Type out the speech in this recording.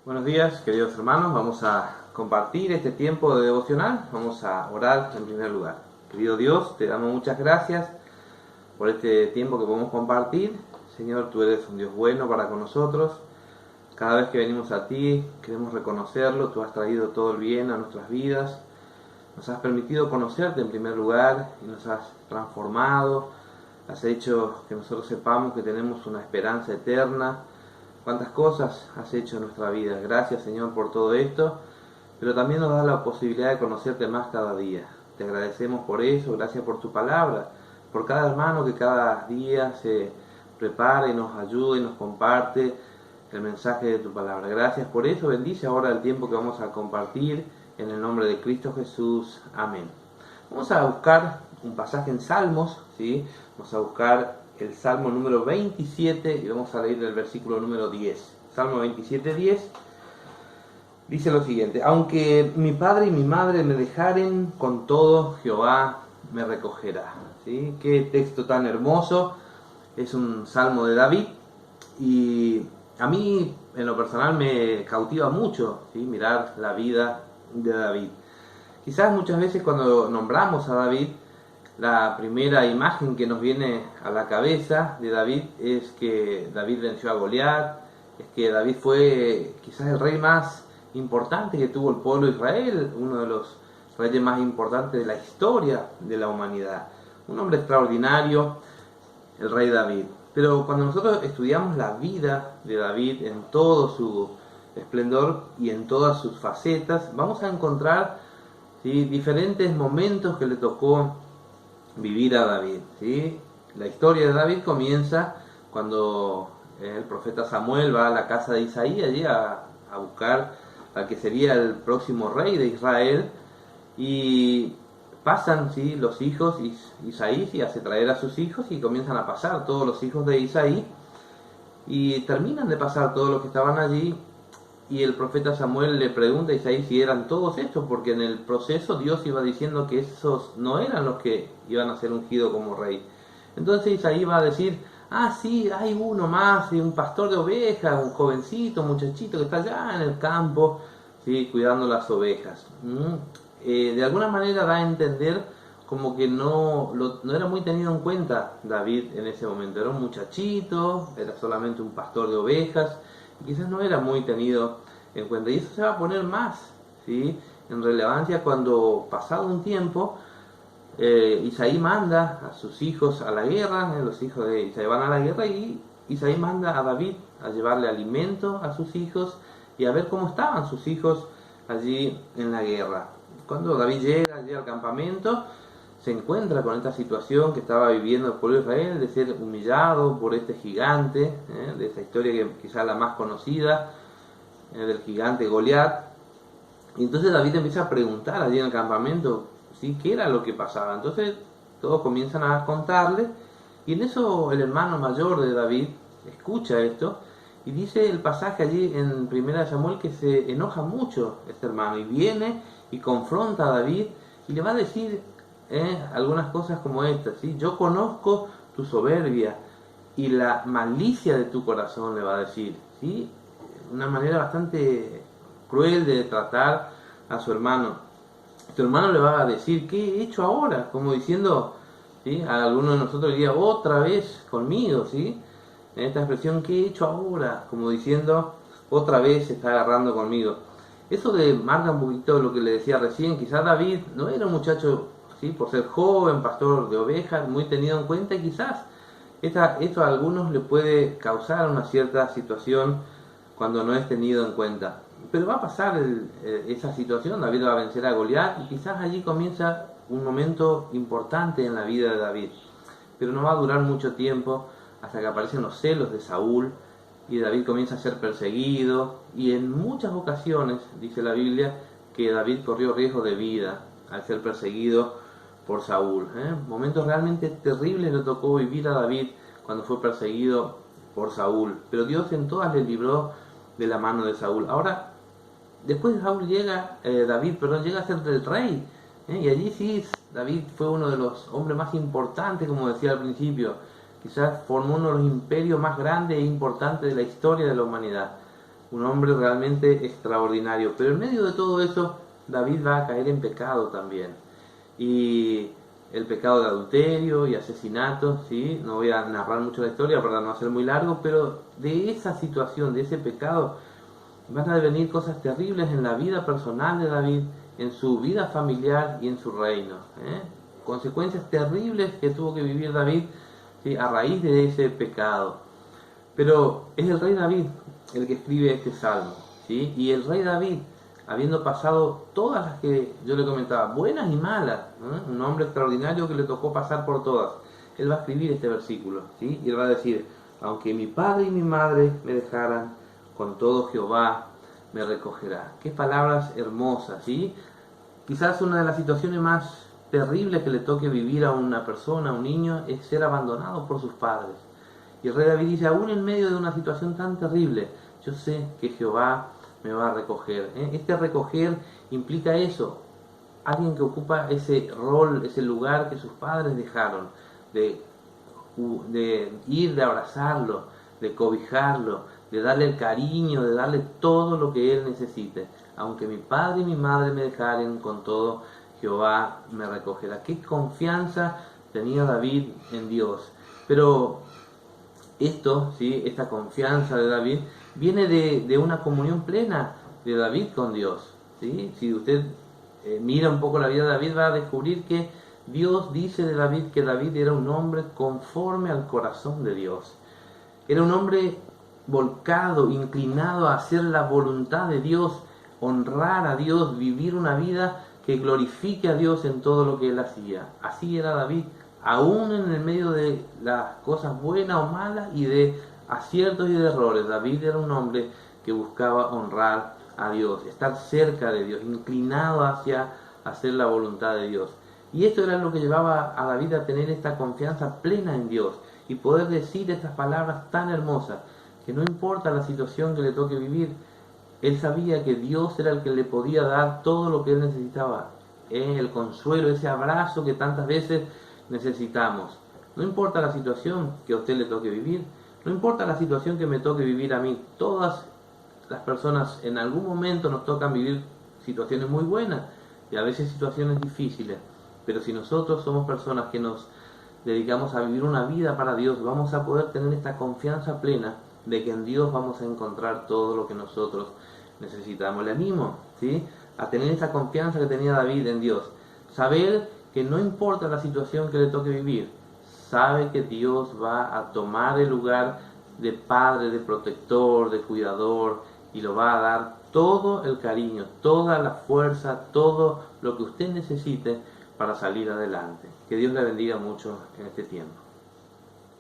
Buenos días, queridos hermanos. Vamos a compartir este tiempo de devocional. Vamos a orar en primer lugar. Querido Dios, te damos muchas gracias por este tiempo que podemos compartir. Señor, tú eres un Dios bueno para con nosotros. Cada vez que venimos a ti, queremos reconocerlo. Tú has traído todo el bien a nuestras vidas. Nos has permitido conocerte en primer lugar y nos has transformado. Has hecho que nosotros sepamos que tenemos una esperanza eterna. Cuántas cosas has hecho en nuestra vida. Gracias, Señor, por todo esto, pero también nos da la posibilidad de conocerte más cada día. Te agradecemos por eso, gracias por tu palabra, por cada hermano que cada día se prepara y nos ayuda y nos comparte el mensaje de tu palabra. Gracias por eso, bendice ahora el tiempo que vamos a compartir en el nombre de Cristo Jesús. Amén. Vamos a buscar un pasaje en Salmos, ¿sí? Vamos a buscar el Salmo número 27 y vamos a leer el versículo número 10. Salmo 27, 10 dice lo siguiente: aunque mi padre y mi madre me dejaren, con todo Jehová me recogerá. ¿Sí? Qué texto tan hermoso. Es un salmo de David y a mí en lo personal me cautiva mucho, ¿sí? Mirar la vida de David. Quizás muchas veces cuando nombramos a David, la primera imagen que nos viene a la cabeza de David es que David venció a Goliat, es que David fue quizás el rey más importante que tuvo el pueblo de Israel, uno de los reyes más importantes de la historia de la humanidad. Un hombre extraordinario, el rey David. Pero cuando nosotros estudiamos la vida de David en todo su esplendor y en todas sus facetas, vamos a encontrar, ¿sí?, diferentes momentos que le tocó vivir a David, ¿sí? La historia de David comienza cuando el profeta Samuel va a la casa de Isaí allí a buscar al que sería el próximo rey de Israel, y pasan, ¿sí?, los hijos. Isaí y hace traer a sus hijos y comienzan a pasar todos los hijos de Isaí y terminan de pasar todos los que estaban allí. Y el profeta Samuel le pregunta a Isaí si eran todos estos, porque en el proceso Dios iba diciendo que esos no eran los que iban a ser ungidos como rey. Entonces Isaí va a decir: ah, sí, hay uno más, un pastor de ovejas, un jovencito, un muchachito que está allá en el campo, ¿sí?, cuidando las ovejas. De alguna manera da a entender como que no era muy tenido en cuenta David en ese momento. Era un muchachito, era solamente un pastor de ovejas, quizás no era muy tenido en cuenta. Y eso se va a poner más, ¿sí?, en relevancia cuando, pasado un tiempo, Isaí manda a sus hijos a la guerra. Los hijos de Isaí van a la guerra y Isaí manda a David a llevarle alimento a sus hijos y a ver cómo estaban sus hijos allí en la guerra. Cuando David llega allí al campamento, se encuentra con esta situación que estaba viviendo el pueblo de Israel, de ser humillado por este gigante, de esa historia que quizás la más conocida, del gigante Goliat. Y entonces David empieza a preguntar allí en el campamento, ¿sí?, qué era lo que pasaba. Entonces todos comienzan a contarle, y en eso el hermano mayor de David escucha esto, y dice el pasaje allí en 1 Samuel que se enoja mucho este hermano, y viene y confronta a David, y le va a decir algunas cosas como estas, ¿sí? Yo conozco tu soberbia y la malicia de tu corazón, le va a decir, ¿sí? Una manera bastante cruel de tratar a su hermano. Tu hermano le va a decir: ¿qué he hecho ahora? Como diciendo, ¿sí?, a alguno de nosotros diría: otra vez conmigo, ¿sí? En esta expresión, ¿qué he hecho ahora? Como diciendo, otra vez se está agarrando conmigo. Eso marca un poquito lo que le decía recién. Quizás David no era un muchacho, ¿sí?, por ser joven, pastor de ovejas, muy tenido en cuenta, y quizás esto a algunos le puede causar una cierta situación cuando no es tenido en cuenta. Pero va a pasar esa situación. David va a vencer a Goliat y quizás allí comienza un momento importante en la vida de David. Pero no va a durar mucho tiempo hasta que aparecen los celos de Saúl y David comienza a ser perseguido. Y en muchas ocasiones, dice la Biblia, que David corrió riesgo de vida al ser perseguido por Saúl. Momentos realmente terribles le tocó vivir a David cuando fue perseguido por Saúl. Pero Dios en todas le libró de la mano de Saúl. Ahora, después de Saúl llega a ser el rey. Y allí sí, David fue uno de los hombres más importantes, como decía al principio. Quizás formó uno de los imperios más grandes e importantes de la historia de la humanidad. un hombre realmente extraordinario. Pero en medio de todo eso, David va a caer en pecado también. Y el pecado de adulterio y asesinato, ¿sí? No voy a narrar mucho la historia para no hacer muy largo, pero de esa situación, de ese pecado, van a venir cosas terribles en la vida personal de David, en su vida familiar y en su reino. Consecuencias terribles que tuvo que vivir David, ¿sí? A raíz de ese pecado. Pero es el rey David el que escribe este salmo, ¿sí? Y el rey David, habiendo pasado todas las que yo le comentaba, buenas y malas, un hombre extraordinario que le tocó pasar por todas, él va a escribir este versículo, ¿sí? Y él va a decir: aunque mi padre y mi madre me dejaran, con todo Jehová me recogerá. Qué palabras hermosas, ¿sí? Quizás una de las situaciones más terribles que le toque vivir a una persona, a un niño, es ser abandonado por sus padres. Y el rey David dice: aún en medio de una situación tan terrible, yo sé que Jehová me va a recoger. Este recoger implica eso, alguien que ocupa ese rol, ese lugar que sus padres dejaron, de ir, de abrazarlo, de cobijarlo, de darle el cariño, de darle todo lo que él necesite. Aunque mi padre y mi madre me dejaren, con todo Jehová me recogerá. Qué confianza tenía David en Dios. Pero esto, ¿sí? Esta confianza de David viene de una comunión plena de David con Dios, ¿sí? Si usted mira un poco la vida de David, va a descubrir que Dios dice de David que David era un hombre conforme al corazón de Dios. Era un hombre volcado, inclinado a hacer la voluntad de Dios, honrar a Dios, vivir una vida que glorifique a Dios en todo lo que él hacía. Así era David, aún en el medio de las cosas buenas o malas y de aciertos y de errores. David era un hombre que buscaba honrar a Dios, estar cerca de Dios, inclinado hacia hacer la voluntad de Dios. Y esto era lo que llevaba a David a tener esta confianza plena en Dios y poder decir estas palabras tan hermosas, que no importa la situación que le toque vivir, él sabía que Dios era el que le podía dar todo lo que él necesitaba, el consuelo, ese abrazo que tantas veces necesitamos. No importa la situación que a usted le toque vivir, no importa la situación que me toque vivir a mí, todas las personas en algún momento nos tocan vivir situaciones muy buenas y a veces situaciones difíciles, pero si nosotros somos personas que nos dedicamos a vivir una vida para Dios, vamos a poder tener esta confianza plena de que en Dios vamos a encontrar todo lo que nosotros necesitamos. Le animo, ¿sí?, a tener esa confianza que tenía David en Dios. Saber que no importa la situación que le toque vivir, sabe que Dios va a tomar el lugar de padre, de protector, de cuidador, y lo va a dar todo el cariño, toda la fuerza, todo lo que usted necesite para salir adelante. Que Dios le bendiga mucho en este tiempo.